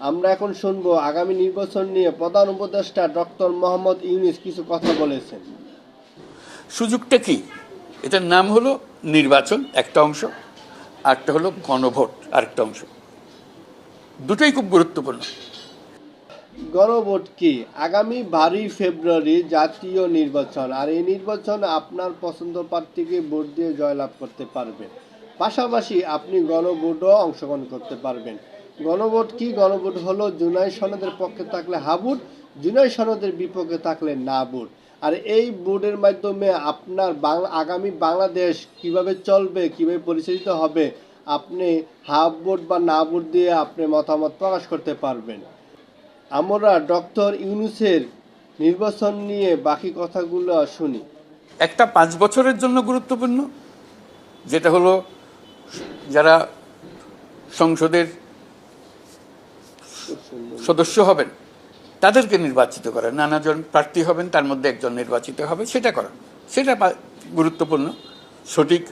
আমরা এখন শুনবো আগামী নির্বাচন নিয়ে প্রধান উপদেষ্টা ডক্টর মোহাম্মদ ইউনূস কিছু কথা বলেছেন। সুযোগটা কি? এটার নাম হলো নির্বাচন একটা অংশ, আরটা হলো গণভোট আরেকটা অংশ। দুটোই খুব গুরুত্বপূর্ণ। গণভোট কি? আগামী 12ই ফেব্রুয়ারি জাতীয় নির্বাচন, আর এই নির্বাচন আপনার পছন্দ প্রার্থীকে ভোট দিয়ে জয়লাভ করতে পারবেন। পাশাপাশি আপনি গণভোটও অংশগ্রহণ করতে পারবেন। গণভোট কি? গণভোট হলো জুলাই সনদের পক্ষে থাকলে হা ভোট, জুলাই সনদের বিপক্ষে থাকলে না ভোট। আর এই ভোটের মাধ্যমে আপনার আগামী বাংলাদেশ কিভাবে চলবে, কিভাবে পরিচালিত হবে, আপনি হাফ ভোট বা না ভোট দিয়ে আপনি মতামত প্রকাশ করতে পারবেন। আমরা ডক্টর ইউনূসের নির্বাচন নিয়ে বাকি কথাগুলো শুনি। একটা 5 বছরের জন্য গুরুত্বপূর্ণ, যেটা হলো যারা সংসদের সদস্য হবেন তাদেরকে নির্বাচিত করেন। নানাজন প্রার্থী হবেন, তার মধ্যে একজন নির্বাচিত হবে, সেটা করেন। সেটা গুরুত্বপূর্ণ। সঠিক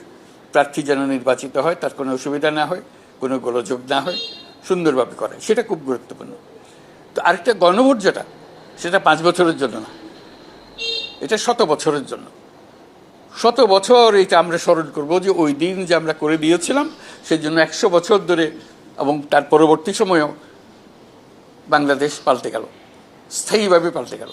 প্রার্থী যেন নির্বাচিত হয়, তার কোনো অসুবিধা না হয়, কোনো গোলযোগ না হয়, সুন্দরভাবে করে, সেটা খুব গুরুত্বপূর্ণ। তো আরেকটা গণভোট যেটা, সেটা 5 বছরের জন্য না, এটা 100 বছরের জন্য। 100 বছর এটা আমরা স্মরণ করবো যে ওই দিন যে আমরা করে দিয়েছিলাম, সেই জন্য 100 বছর ধরে এবং তার পরবর্তী সময়েও বাংলাদেশ পাল্টে গেল, স্থায়ীভাবে পাল্টে গেল।